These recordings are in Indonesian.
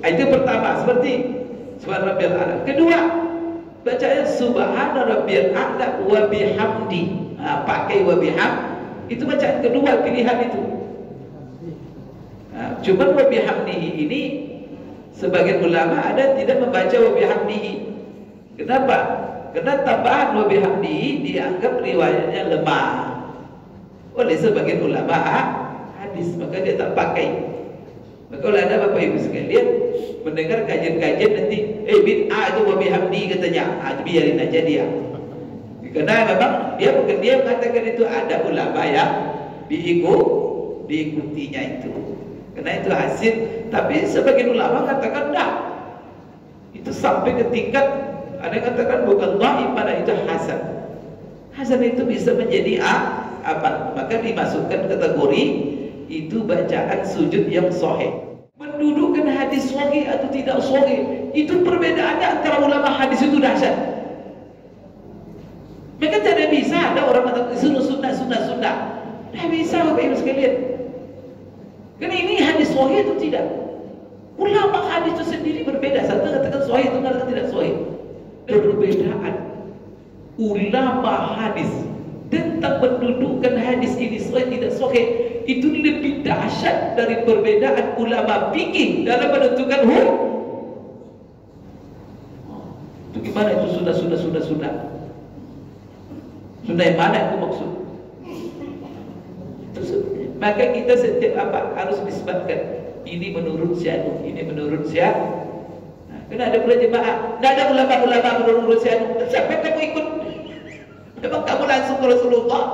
Itu pertama, seperti subhana rabbiyal a'la. Kedua, bacanya subhana rabbiyal a'la wa bihamdi. Pakai wa biham, itu bacaan kedua pilihan itu. Cuma wa bihamdihi ini sebagian ulama ada tidak membaca wa bihamdihi. Kenapa? Karena tambahan wa bihamdihi dianggap riwayatnya lemah oleh sebagian ulama hadis, maka dia tak pakai. Maka kalau ada Bapak Ibu sekalian mendengar kajian-kajian nanti bid'ah itu wa bihamdi katanya, biarin aja dia. Karena memang dia bukan dia mengatakan itu, ada ulama yang diikutinya itu. Karena itu hasil, tapi sebagian ulama katakan dah. Itu sampai ke tingkat ada yang katakan bukan dhaif, pada itu hasan. Hasan itu bisa menjadi amal, maka dimasukkan kategori itu bacaan sujud yang sahih. Mendudukkan hadis sahih atau tidak sahih, itu perbedaannya antara ulama hadis itu dahsyat. Mereka tidak bisa ada orang kata sunnah. Tidak bisa Bapak Ibu sekalian. Karena ini hadis sahih itu tidak. Ulama hadis itu sendiri berbeda. Satu katakan sahih, itu katakan tidak sahih. Perbedaan ulama hadis tentang mendudukkan hadis ini sahih tidak sahih itu lebih dahsyat dari perbedaan ulama fikih dalam menentukan hukum. Itu gimana itu sudah. Sudah yang mana itu maksud? Maka kita setiap apa harus disebutkan ini menurut siapa, ini menurut siapa. Karena ada pula jemaah, tidak ada ulama-ulama menurut siapa. Siapa yang kamu ikut? Memang kamu langsung ke Rasulullah.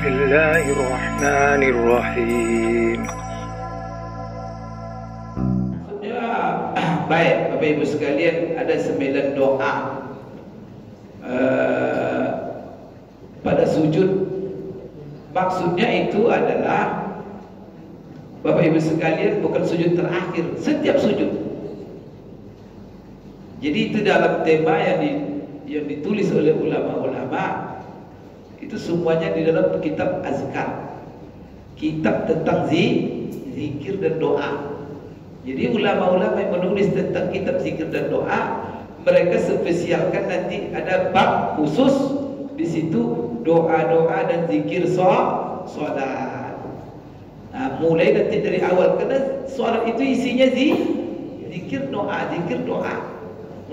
Bismillahirrahmanirrahim. Ya, baik Bapak Ibu sekalian, ada 9 doa pada sujud. Maksudnya itu adalah Bapak Ibu sekalian bukan sujud terakhir, setiap sujud. Jadi itu dalam tema yang ditulis oleh ulama-ulama itu semuanya di dalam kitab azkar, kitab tentang zikir dan doa. Jadi ulama-ulama yang menulis tentang kitab zikir dan doa, mereka spesialkan nanti ada bab khusus di situ doa-doa dan zikir salat. Mulai nanti dari awal, karena salat itu isinya zikir doa.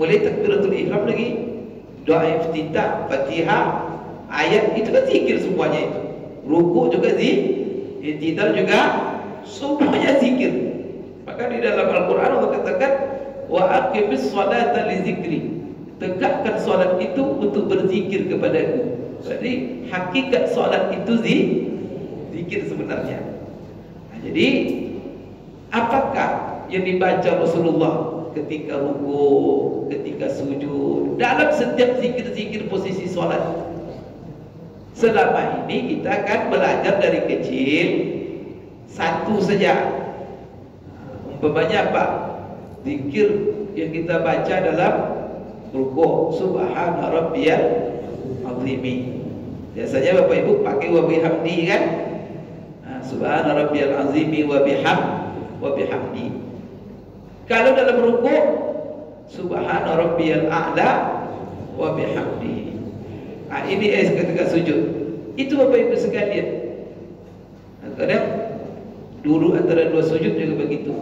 Mulai takbiratul ihram lagi, doa iftitah, Fatihah, ayat itu kan zikir semuanya itu. Rukuk juga i'tidal juga semuanya zikir. Maka di dalam Al-Qur'an Allah katakan wa aqimis sholata li zikri. Tegakkan salat itu untuk berzikir kepadaku. Jadi hakikat salat itu zikir sebenarnya. Jadi apakah yang dibaca Rasulullah ketika rukuk, ketika sujud, dalam setiap zikir-zikir posisi salat? Selama ini kita kan belajar dari kecil satu saja. Umpamanya apa? Zikir yang kita baca dalam rukuk, subhana rabbiyal azim. Biasanya Bapak Ibu pakai wa bihamdi kan? Subhana rabbiyal azim wa bihamdi. Kalau dalam rukuk, subhana rabbiyal a'la wa bihamdi. Ini ketika sujud. Itu Bapak Ibu sekalian. Kadang dulu antara dua sujud juga begitu.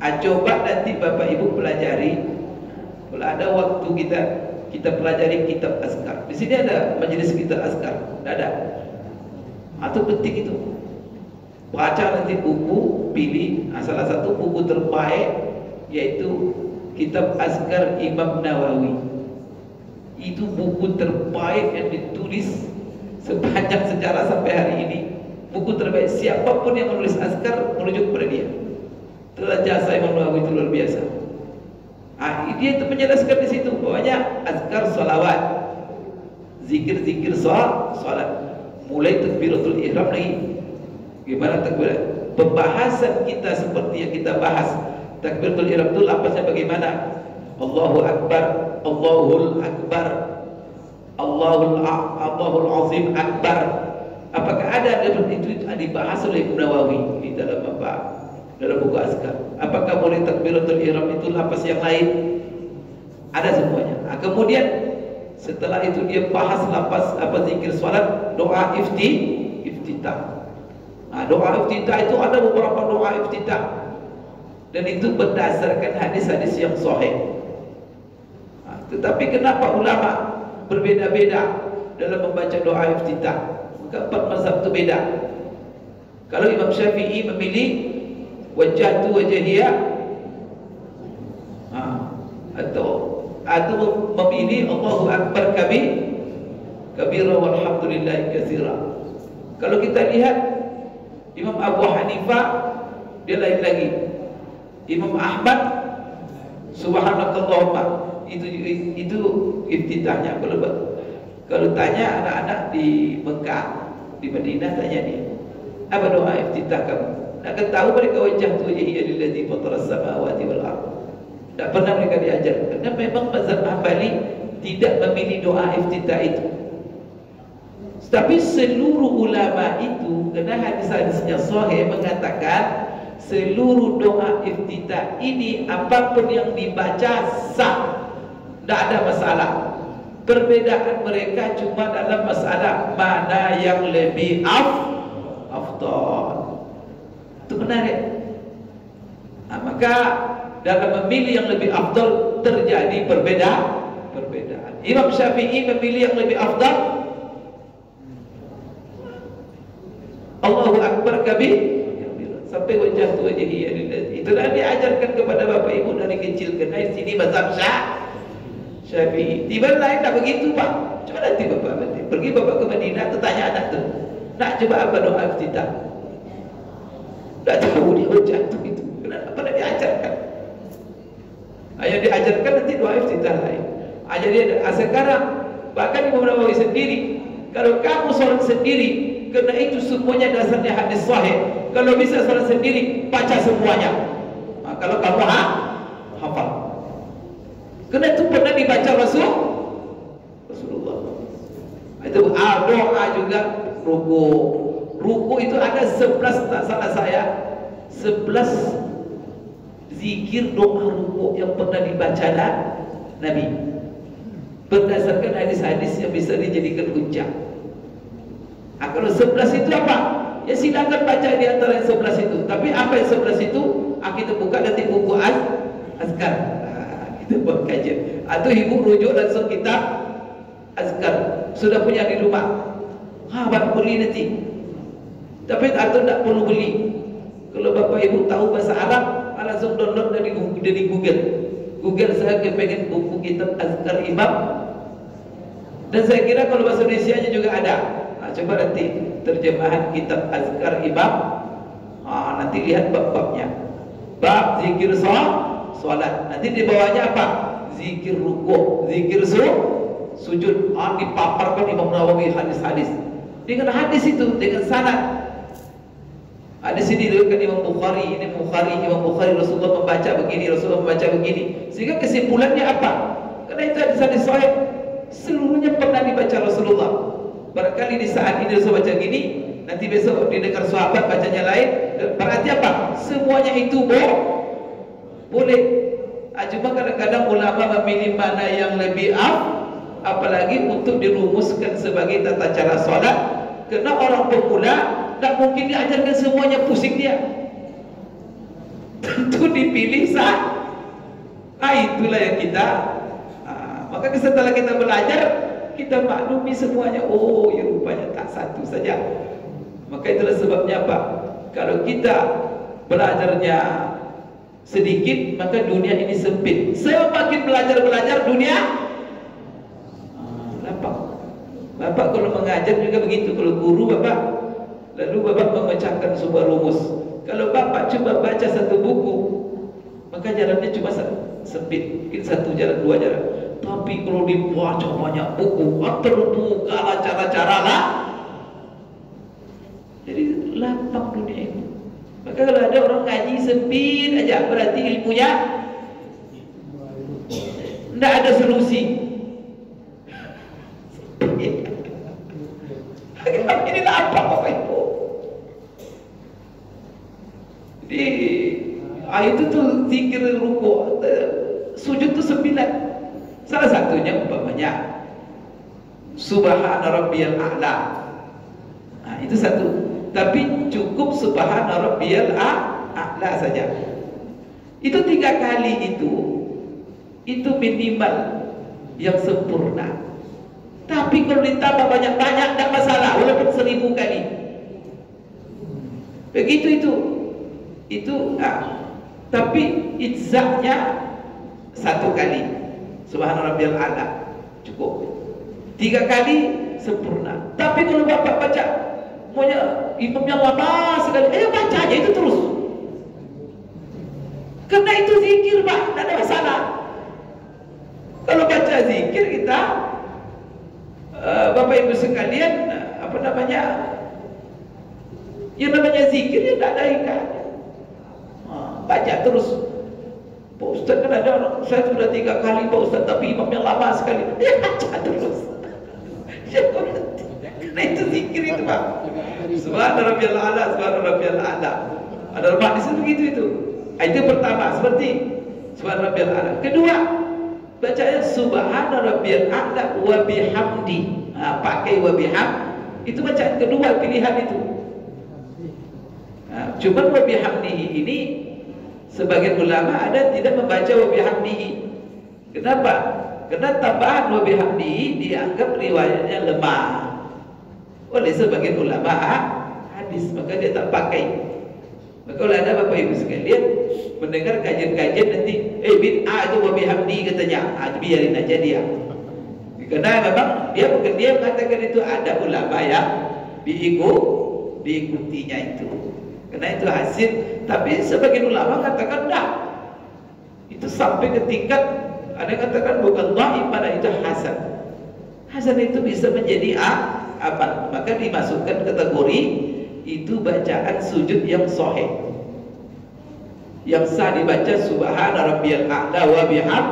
Coba nanti Bapak Ibu pelajari. Kalau ada waktu kita pelajari kitab azkar. Di sini ada majelis kitab azkar. Tidak ada. Atau penting itu. Baca nanti buku, pilih salah satu buku terbaik, yaitu kitab azkar Imam Nawawi. Itu buku terbaik yang ditulis sepanjang sejarah sampai hari ini. Buku terbaik, siapapun yang menulis azkar merujuk kepada dia. Telah jasa Imam Nawawi itu luar biasa. Dia itu menjelaskan di situ bahwanya azkar salawat, zikir-zikir salat, mulai takbiratul ihram lagi. Gimana takbir? Pembahasan kita seperti yang kita bahas. Takbiratul ihram itu lapasnya bagaimana? Allahu Akbar, Allahul Akbar, Allahul Azim Akbar. Apakah ada itu dibahas oleh Imam Nawawi di dalam apa? Dalam buku azkar. Apakah boleh pakai takbiratul ihram itu lapas yang lain. Ada semuanya. Kemudian setelah itu dia bahas lapas zikir salat, doa iftitah. Doa iftitah itu ada beberapa doa iftitah. Dan itu berdasarkan hadis-hadis yang sahih. Tetapi kenapa ulama berbeda-beda dalam membaca doa iftitah? Maka 4 mazhab itu beda. Kalau Imam Syafi'i memilih wajjahtu wajhiyya, atau memilih Allahu Akbar kabira walhamdulillahi katsira. Kalau kita lihat Imam Abu Hanifah, dia lain lagi. Imam Ahmad subhanakallahumma, itu iftitahnya. Kalau tanya anak-anak di Mekah, di Madinah, tanya dia, apa doa iftitah kamu? Nak tahu mereka wajjahtu wajhiya lillazi fataras samawati wal ardh. Tak pernah mereka diajar. Karena memang mazhab Hambali tidak memilih doa iftitah itu. Tapi seluruh ulama itu, karena hadis-hadisnya sahih mengatakan seluruh doa iftitah ini apapun yang dibaca sah, tidak ada masalah. Perbedaan mereka cuma dalam masalah mana yang lebih afdal. Itu menarik. Maka dalam memilih yang lebih afdal terjadi perbedaan. Imam Syafi'i memilih yang lebih afdal Allahu Akbar kabir sampai wajjahtu wajhiya lillazi. Itulah diajarkan kepada bapak ibu dari kecil. Karena di sini mazhab Syafi'i. Tiba lain tak begitu pak. Coba nanti bapak pergi bapak ke Madinah, tanya anak tu, nak coba apa doa iftitah? Tak tahu dia wajjahtu itu. Kenapa nak diajarkan? Yang diajarkan nanti doa iftitah lain. Jadi sekarang bahkan Imam Nawawi sendiri, kalau kamu sholat sendiri, karena itu semuanya dasarnya hadis sahih. Kalau bisa sholat sendiri, baca semuanya. Kalau kamu hafal. Karena itu pernah dibaca Rasulullah. Itu doa juga ruku. Ruku itu ada 11, tak salah saya, 11 zikir doa ruku yang pernah dibaca Nabi. Berdasarkan hadis-hadis yang bisa dijadikan hujjah. Kalau 11 itu apa? Ya silakan baca di antara yang 11 itu. Tapi apa yang 11 itu? Kita buka nanti buku azkar. Kita buat kajian. Atau ibu rujuk langsung kitab azkar. Sudah punya di rumah. Bapak beli nanti. Tapi atau tidak perlu beli. Kalau bapak ibu tahu bahasa Arab, langsung download dari Google. Google saya kepengen buku kitab azkar imam. Dan saya kira kalau bahasa Indonesia juga ada. Coba nanti terjemahan kitab azkar imam. Nanti lihat bab-babnya. Bab zikir salat. Nanti di bawahnya apa? Zikir ruku', zikir sujud. Dipaparkan Imam Nawawi hadis-hadis. Dengan hadis itu, dengan sanad. Di sini diriwayatkan Imam Bukhari, Imam Bukhari Rasulullah membaca begini, Rasulullah membaca begini. Sehingga kesimpulannya apa? Karena itu hadis-hadis sahih, seluruhnya pernah dibaca Rasulullah. Barangkali di saat ini Rasul baca gini, nanti besok didengar sahabat bacanya lain. Berarti apa? Semuanya itu boleh. Cuma kadang-kadang ulama memilih mana yang lebih apalagi untuk dirumuskan sebagai tata cara sholat. Karena orang pemula tak mungkin diajarkan semuanya, pusing dia. Tentu dipilih itulah yang kita. Maka setelah kita belajar, kita maklumi semuanya. Oh, ya rupanya tak satu saja. Maka itulah sebabnya apa? Kalau kita belajarnya sedikit, maka dunia ini sempit. Semakin belajar dunia lapang. Bapak kalau mengajar juga begitu. Kalau guru bapak, lalu bapak memecahkan sebuah rumus. Kalau bapak coba baca satu buku, maka jalannya cuma sempit. Mungkin satu jalan, dua jalan. Tapi kalau dibaca banyak buku, terbuka lah cara-cara lah. Jadi lapang dunia ini. Maka kalau ada orang ngaji sempit aja, berarti ilmunya tidak ada solusi. Ini apa Bapak Ibu? Jadi Itu tuh zikir rukuk, sujud tuh 9. Salah satunya umpamanya Subhana rabbiyal a'la. Itu satu. Tapi cukup Subhana rabbiyal a'la saja. Itu 3 kali itu minimal yang sempurna. Tapi kalau ditambah banyak-banyak tak masalah, walaupun 1000 kali. Begitu itu. Tapi izzahnya 1 kali. Subhana rabbiyal a'la cukup. 3 kali sempurna. Tapi kalau bapak baca maunya imamnya lama sekali, baca aja itu terus. Karena itu zikir, Pak, tidak ada masalah. Kalau baca zikir kita, Bapak Ibu sekalian, yang namanya zikir ya tidak ada ikatnya. Baca terus. Pak Ustaz, kan ada orang, saya sudah 3 kali Pak Ustaz, tapi imamnya lama sekali. Ya baca terus. Karena itu zikir itu, Pak. Subhana rabbiyal a'la, subhana rabbiyal a'la. Ada hadis begitu itu. Itu pertama, seperti subhana rabbiyal a'la. Kedua, bacanya subhana rabbiyal a'la wa bihamdi. Pakai wa bihamd. Itu bacaan kedua pilihan itu. Cuma wa bihamdihi ini sebagian ulama ada tidak membaca wa bihamdihi. Kenapa? Karena tambahan wa bihamdihi dianggap riwayatnya lemah oleh sebagian ulama hadis, maka dia tak pakai. Maka kalau ada Bapak Ibu sekalian mendengar kajian-kajian nanti bid'ah itu wa bihamdihi katanya, biarin aja dia. Karena memang dia mengatakan itu ada ulama yang diikutinya itu. Karena itu hasil, tapi sebagian ulama katakan enggak. Itu sampai ke tingkat ada yang katakan bukan dhaif, pada itu hasan. Hasan itu bisa menjadi apa? Maka dimasukkan kategori itu bacaan sujud yang sahih. Yang sah dibaca subhana rabbiyal a'la wa bihamd.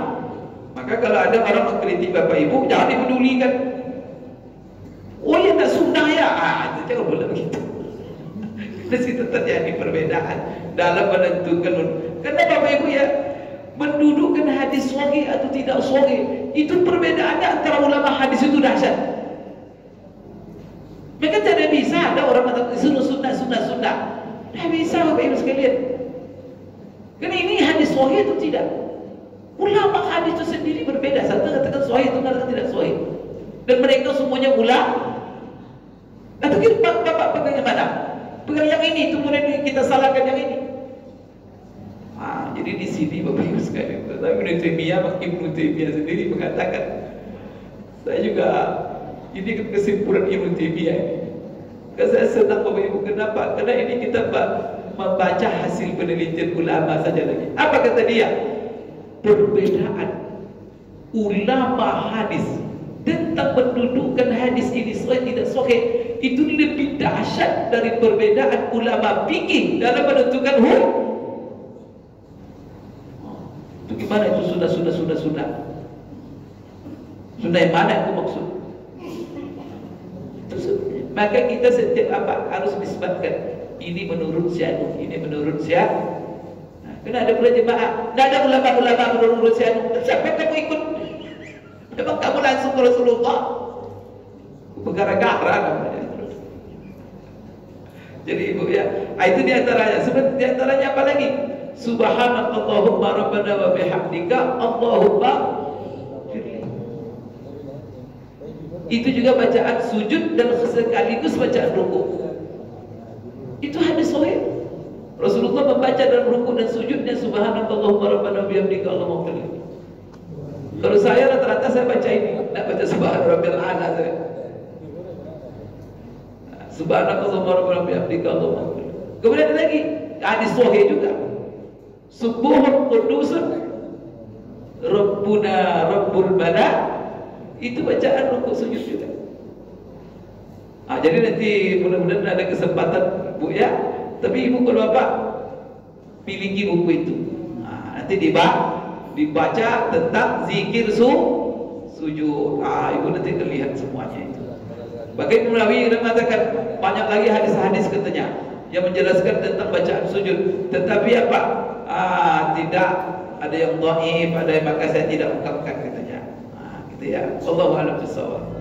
Maka kalau ada orang mengkritik Bapak Ibu, jangan dipedulikan. Oh ya tak sunnah ya, itu jangan boleh begitu. Di situ terjadi perbedaan dalam menentukan. Karena Bapak Ibu ya, mendudukkan hadis sahih atau tidak sahih, itu perbedaannya antara ulama hadis itu dahsyat. Mereka tidak bisa ada orang mengatakan sunnah. Tidak bisa Bapak Ibu sekalian. Karena ini hadis sahih itu tidak. Ulama hadis itu sendiri berbeda. Satu katakan sahih, itu katakan tidak sahih. Dan mereka semuanya ulama. Atau kita Bapak pegang yang mana? Pegang yang ini, itu kemudian kita salahkan yang ini. Jadi di sini Bapak Ibu sekalian, Ibnu Taimiyah sendiri mengatakan, saya juga ini kesimpulan Ibnu Taimiyah ini. Karena saya senang Bapak Ibu, kenapa? Karena ini kita membaca hasil penelitian ulama saja lagi. Apa kata dia? Perbedaan ulama hadis tentang mendudukkan hadis ini sahih tidak sahih itu lebih dahsyat dari perbedaan ulama fikih dalam menentukan hukum. Itu gimana itu sudah yang mana itu maksud? Maka kita setiap harus disebutkan ini menurut siapa, ini menurut siapa. Karena ada pula jemaah, tidak ada ulama-ulama menurut siapa. Siapa kamu ikut? Memang kamu langsung ke Rasulullah. Bergara-gara namanya. Jadi Ibu ya, itu diantaranya. Seperti diantaranya apa lagi? Subhanallahumma rabbana wa bihamdika Allahumma firli. Itu juga bacaan sujud dan sekaligus bacaan rukuk. Itu hadis sahih. Rasulullah membaca dalam rukuk dan sujudnya subhanallahumma rabbana wa bihamdika Allahumma firli. Kalau saya rata-rata saya baca ini, tidak baca subhana rabbiyal a'la saya. Subhanallahumma rabbana wa bihamdika Allahumma firli. Kemudian ada lagi hadis sahih juga. Subuhun qudusun Rabbuna Rabbul Bala. Itu bacaan rukuk sujud juga. Jadi nanti mudah-mudahan ada kesempatan Bu ya. Tapi Ibu kalau Bapak miliki buku itu, nanti dibaca tentang zikir sujud. Ibu nanti akan lihat semuanya itu. Bahkan Imam Nawawi mengatakan banyak lagi hadis-hadis katanya yang menjelaskan tentang bacaan sujud. Tetapi apa? tidak ada yang dhaif, ada yang maka saya tidak ungkapkan katanya. Gitu ya. Wallahu a'lam bishawab.